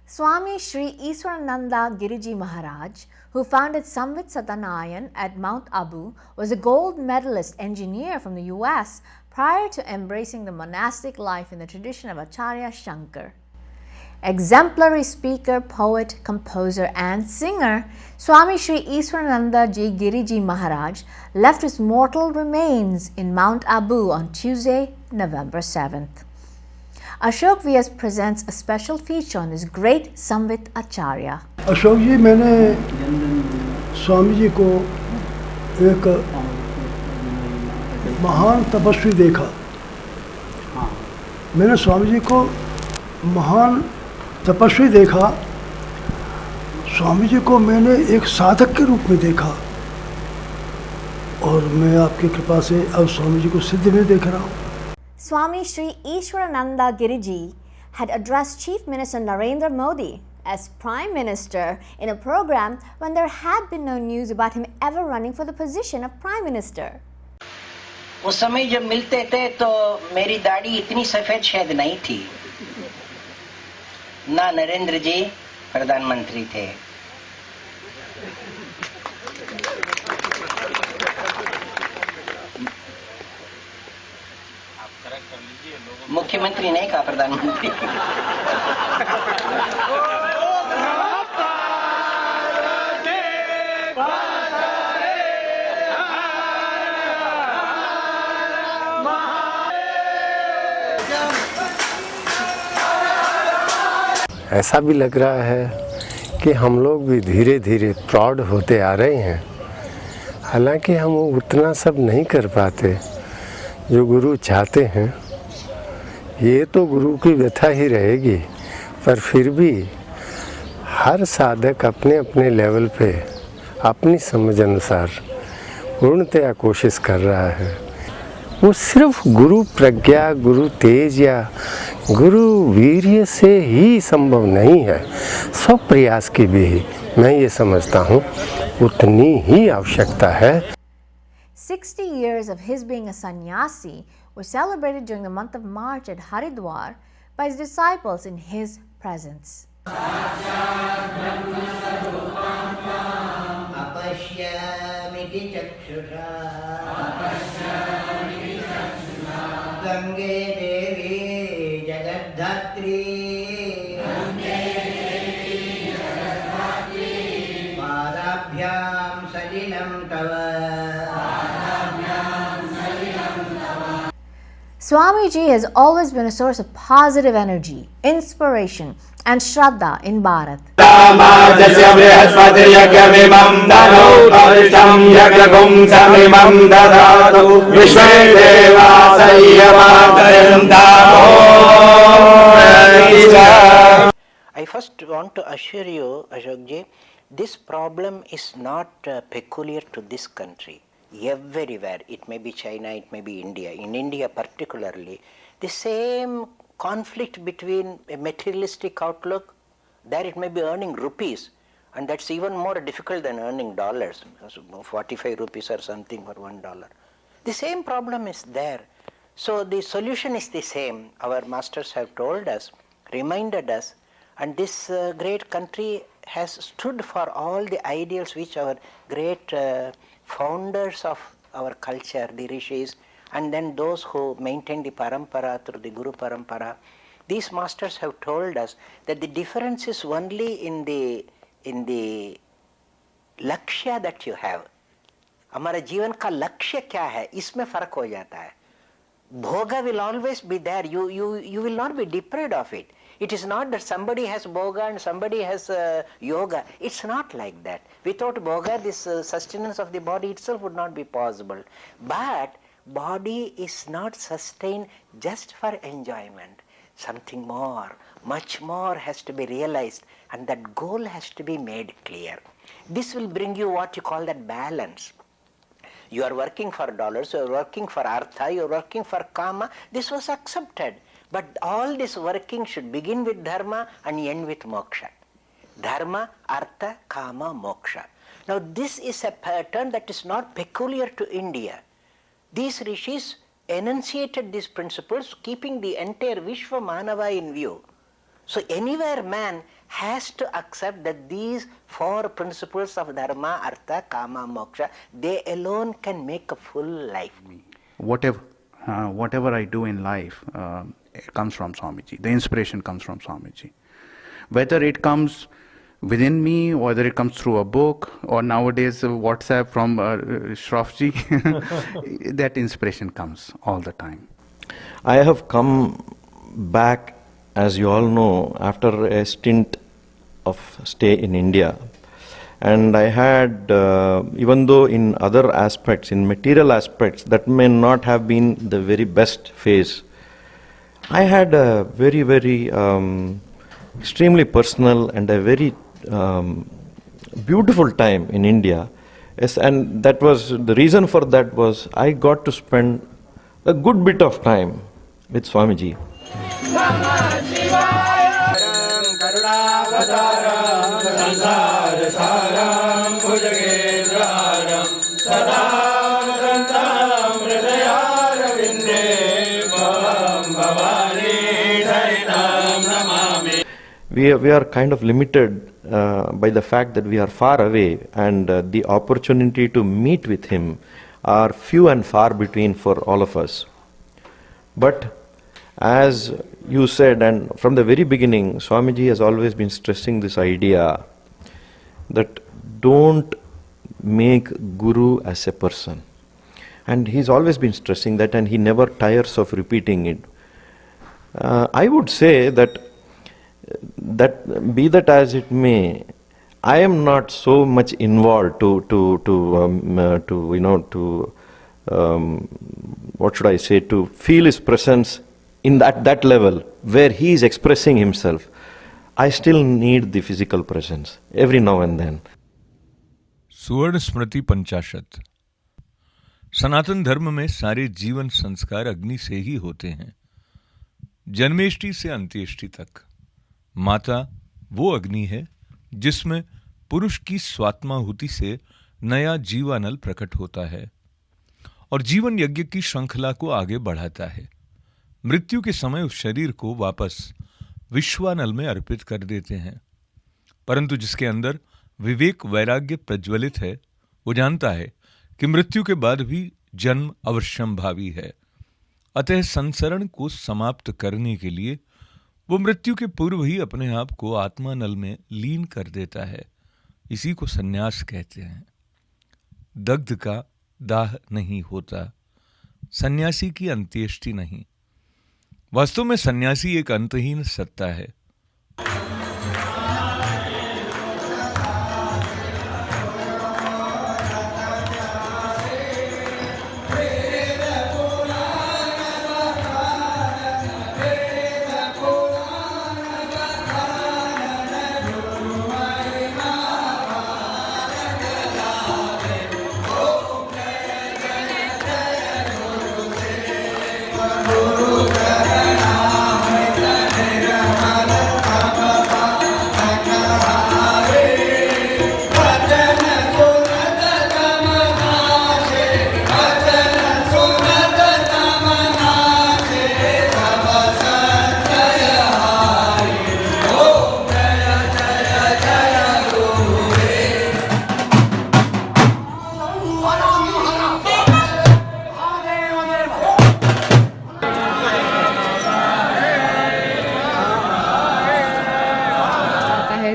Swami Sri Iswarananda Giriji Maharaj, who founded Samvit Satanayan at Mount Abu, was a gold medalist engineer from the US prior to embracing the monastic life in the tradition of Acharya Shankar. Exemplary speaker, poet, composer, and singer, Swami Sri Iswarananda Ji Giriji Maharaj left his mortal remains in Mount Abu on Tuesday, November 7th. Ashok VS presents a special feature on his great Samvit Acharya. Ashok जी, मैंने स्वामी जी को एक महान तपस्वी देखा। मैंने स्वामी जी को महान तपस्वी देखा। स्वामी जी को मैंने एक साधक के रूप में देखा और मैं आपकी कृपा से अब स्वामी जी को सिद्ध में देख रहा हूँ। Swami Sri Iswarananda Giriji had addressed Chief Minister Narendra Modi as Prime Minister in a program when there had been no news about him ever running for the position of Prime Minister. उस समय जब मिलते थे तो मेरी दाढ़ी इतनी सफेद शायद नहीं थी, ना नरेंद्र जी प्रधानमंत्री थे। मुख्यमंत्री नहीं कहा, प्रधानमंत्री। ऐसा भी लग रहा है कि हम लोग भी धीरे धीरे प्रौढ़ होते आ रहे हैं। हालांकि हम उतना सब नहीं कर पाते जो गुरु चाहते हैं। ये तो गुरु की व्यथा ही रहेगी, पर फिर भी हर साधक अपने अपने लेवल पे अपनी समझ अनुसार पूर्णतया कोशिश कर रहा है। वो सिर्फ गुरु प्रज्ञा, गुरु तेज या गुरु वीर्य से ही संभव नहीं है। सब प्रयास की भी मैं ये समझता हूँ उतनी ही आवश्यकता है। 60 years of his being a sannyasi were celebrated during the month of March at Haridwar by his disciples in his presence. Gange देवी जगद्धात्री पादाभ्यां सलिलं तव। Swamiji has always been a source of positive energy, inspiration, and shraddha in Bharat. I first want to assure you, Ashokji, this problem is not peculiar to this country. Everywhere, it may be China, it may be India. In India particularly, the same conflict between a materialistic outlook, there it may be earning rupees, and that's even more difficult than earning dollars, 45 rupees or something for $1. The same problem is there. So the solution is the same. Our masters have told us, reminded us, and this great country has stood for all the ideals which our great founders of our culture, the rishis, and then those who maintain the parampara through the Guru Parampara. These masters have told us that the difference is only in the lakshya that you have. हमारे जीवन का लक्ष्य क्या है, इसमें फर्क हो जाता है। Bhoga will always be there. You will not be deprived of it. It is not that somebody has bhoga and somebody has yoga. It's not like that. Without bhoga, this sustenance of the body itself would not be possible. But body is not sustained just for enjoyment. Something more, much more has to be realized, and that goal has to be made clear. This will bring you what you call that balance. You are working for dollars, you are working for artha, you are working for kama. This was accepted. But all this working should begin with dharma and end with moksha. Dharma, artha, kama, moksha. Now this is a pattern that is not peculiar to India. These rishis enunciated these principles keeping the entire Vishwa Manava in view. So anywhere man has to accept that these four principles of dharma, artha, kama, moksha, they alone can make a full life. Whatever I do in life, it comes from Swamiji. The inspiration comes from Swamiji. Whether it comes within me, whether it comes through a book, or nowadays WhatsApp from Shroffji, that inspiration comes all the time. I have come back, as you all know, after a stint of stay in India. And I had, even though in other aspects, in material aspects, that may not have been the very best phase, I had a very, very extremely personal and a very beautiful time in India. Yes, and that was, the reason for that was I got to spend a good bit of time with Swamiji. We are kind of limited by the fact that we are far away, and the opportunity to meet with him are few and far between for all of us. But as you said, and from the very beginning, Swamiji has always been stressing this idea that don't make Guru as a person. And he's always been stressing that, and he never tires of repeating it. I would say that be that as it may, I am not so much involved to feel his presence in that level where he is expressing himself. I still need the physical presence every now and then. सुवर्ण स्मृति पंचाशत। सनातन धर्म में सारे जीवन संस्कार अग्नि से ही होते हैं, जन्मेष्टि से अंत्येष्टि तक। माता वो अग्नि है जिसमें पुरुष की स्वात्माहुति से नया जीवानल प्रकट होता है और जीवन यज्ञ की श्रृंखला को आगे बढ़ाता है। मृत्यु के समय उस शरीर को वापस विश्वानल में अर्पित कर देते हैं, परंतु जिसके अंदर विवेक वैराग्य प्रज्वलित है, वो जानता है कि मृत्यु के बाद भी जन्म अवश्यंभावी है। अतः संसरण को समाप्त करने के लिए वो मृत्यु के पूर्व ही अपने आप को आत्मानल में लीन कर देता है। इसी को सन्यास कहते हैं। दग्ध का दाह नहीं होता, सन्यासी की अंत्येष्टि नहीं। वास्तव में सन्यासी एक अंतहीन सत्ता है।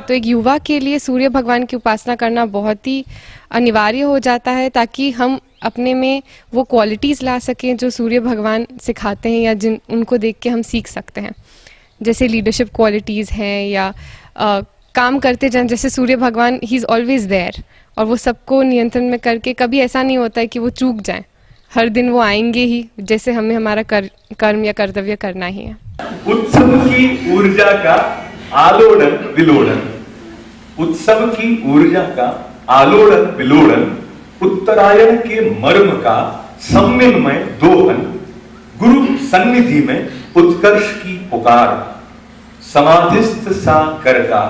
तो एक युवा के लिए सूर्य भगवान की उपासना करना बहुत ही अनिवार्य हो जाता है, ताकि हम अपने में वो क्वालिटीज़ ला सकें जो सूर्य भगवान सिखाते हैं या जिन उनको देख के हम सीख सकते हैं। जैसे लीडरशिप क्वालिटीज़ हैं या काम करते जन, जैसे सूर्य भगवान ही इज़ ऑलवेज देयर और वो सबको नियंत्रण में करके कभी ऐसा नहीं होता है कि वो चूक जाएं। हर दिन वो आएंगे ही, जैसे हमें हमारा कर्म या कर्तव्य करना ही है। उत्सव की ऊर्जा का आलोड़न विलोड़न, उत्सव की ऊर्जा का आलोड़न विलोड़न, उत्तरायण के मर्म का सम्मिलमय दोहन, गुरु सन्निधि में उत्कर्ष की पुकार, समाधिस्थ सा कर का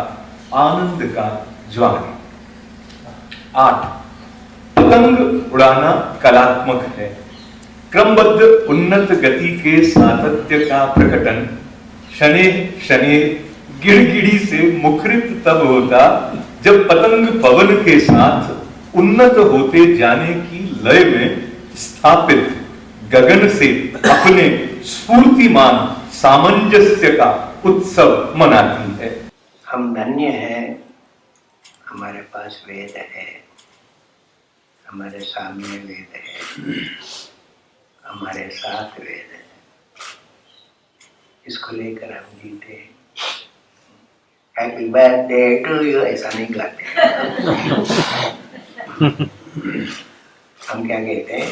आनंद का ज्वार। 8 पतंग उड़ाना कलात्मक है, क्रमबद्ध उन्नत गति के सातत्य का प्रकटन, शनैः शनैः गिड़गिड़ी से मुखरित तब होता जब पतंग पवन के साथ उन्नत होते जाने की लय में स्थापित गगन से अपने स्फूर्तिमान सामंजस्य का उत्सव मनाती है। हम धन्य हैं, हमारे पास वेद है, हमारे सामने वेद है, हमारे साथ वेद है, इसको लेकर हम जीते हैं। हैप्पी बर्थडे टू यू ऐसा नहीं गाते हम क्या कहते हैं?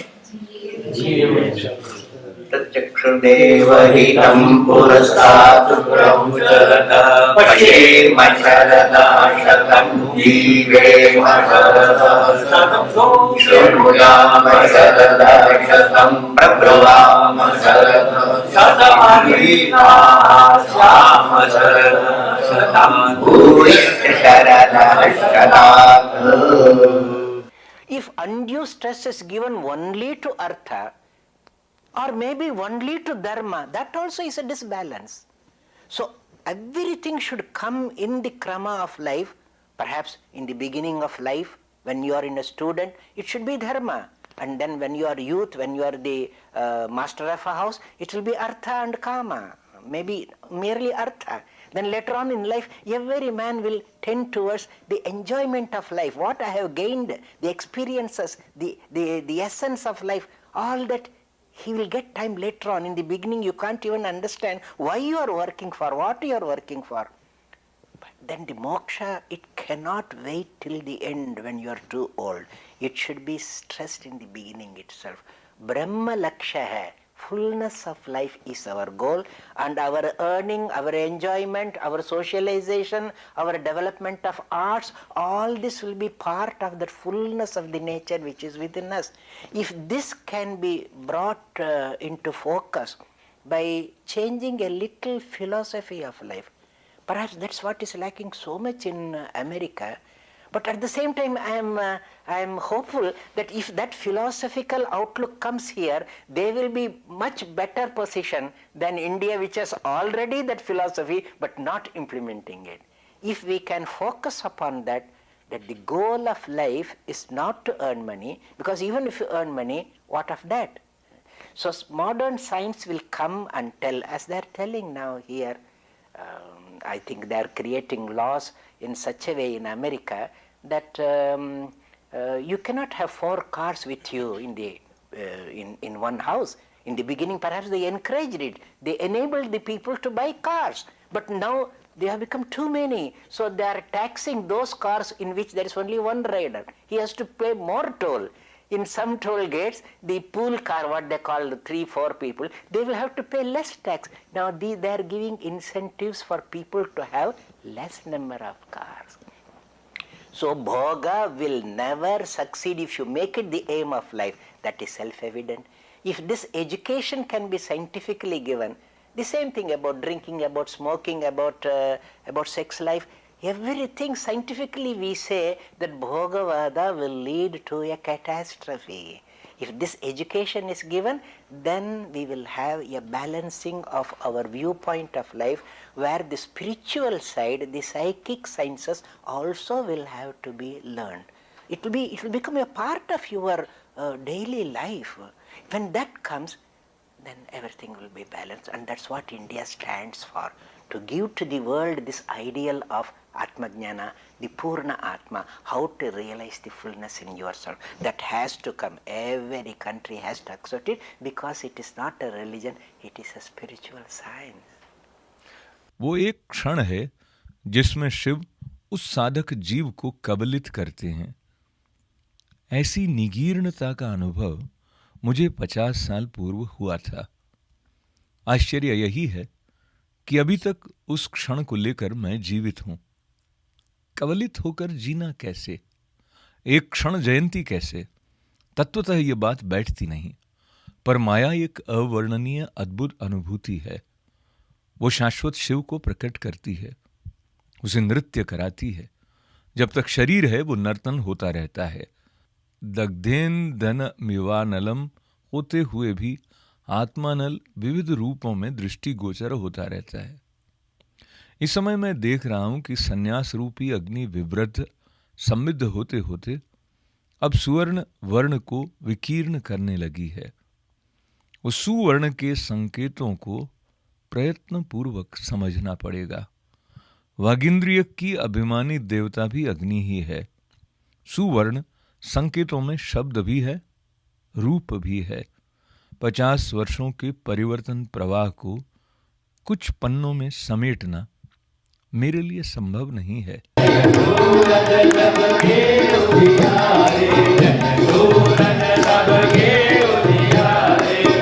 तच्चक्षुर्देवहितं पुरस्तात् ब्रह्मचरदा पश्येम शरदा शतं जीवेम शरदा शतं शृणुयाम शरदा शतं प्रब्रवाम शरदा शतं श्याम शरदा शतं भूयश्च शरदा शतं। If undue stress is given only to artha or maybe only to dharma, that also is a disbalance. So everything should come in the krama of life. Perhaps in the beginning of life, when you are in a student, it should be dharma. And then when you are youth, when you are the master of a house, it will be artha and kama, maybe merely artha. Then later on in life, every man will tend towards the enjoyment of life, what I have gained, the experiences, the essence of life, all that he will get time later on. In the beginning, you can't even understand why you are working for, what you are working for. But then the moksha, it cannot wait till the end when you are too old. It should be stressed in the beginning itself. Brahma laksha hai. Fullness of life is our goal, and our earning, our enjoyment, our socialization, our development of arts, all this will be part of the fullness of the nature which is within us. If this can be brought into focus by changing a little philosophy of life, perhaps that's what is lacking so much in America. But at the same time, I am hopeful that if that philosophical outlook comes here, they will be much better position than India, which has already that philosophy but not implementing it. If we can focus upon that the goal of life is not to earn money, because even if you earn money, what of that? So modern science will come and tell, as they are telling now here. I think they are creating laws in such a way in America that you cannot have 4 cars with you in one house. In the beginning, perhaps they encouraged it. They enabled the people to buy cars. But now they have become too many. So they are taxing those cars in which there is only one rider. He has to pay more toll. In some toll gates, the pool car, what they call the 3-4 people, they will have to pay less tax. Now they are giving incentives for people to have less number of cars. So bhoga will never succeed if you make it the aim of life. That is self-evident. If this education can be scientifically given, the same thing about drinking, about smoking, about sex life, everything scientifically we say that Bhogavada will lead to a catastrophe. If this education is given, then we will have a balancing of our viewpoint of life, where the spiritual side, the psychic sciences also will have to be learned. It will become a part of your daily life. When that comes, then everything will be balanced, and that's what India stands for, to give to the world this ideal of Atmajnana, the Purna Atma, how to realize the fullness in yourself. That has to come. Every country has to accept it, because it is not a religion, it is a spiritual science. वो एक क्षण है जिसमें शिव उस साधक जीव को कबलित करते हैं। ऐसी निगीर्णता का अनुभव मुझे 50 साल पूर्व हुआ था। आश्चर्य यही है कि अभी तक उस क्षण को लेकर मैं जीवित हूं। कवलित होकर जीना कैसे, एक क्षण जयंती कैसे, तत्वतः ये बात बैठती नहीं। पर माया एक अवर्णनीय अद्भुत अनुभूति है। वो शाश्वत शिव को प्रकट करती है, उसे नृत्य कराती है। जब तक शरीर है वो नर्तन होता रहता है। दग्धेन धन मिवानलम होते हुए भी आत्मानल विविध रूपों में दृष्टि गोचर होता रहता है। इस समय मैं देख रहा हूं कि संन्यास रूपी अग्नि विवृद्ध समृद्ध होते होते अब सुवर्ण वर्ण को विकीर्ण करने लगी है। उस सुवर्ण के संकेतों को प्रयत्न पूर्वक समझना पड़ेगा। वागिंद्रिय की अभिमानी देवता भी अग्नि ही है। सुवर्ण संकेतों में शब्द भी है, रूप भी है। 50 वर्षों के परिवर्तन प्रवाह को कुछ पन्नों में समेटना मेरे लिए संभव नहीं है। सूरज जब के उजियारे, जन सूरज सब के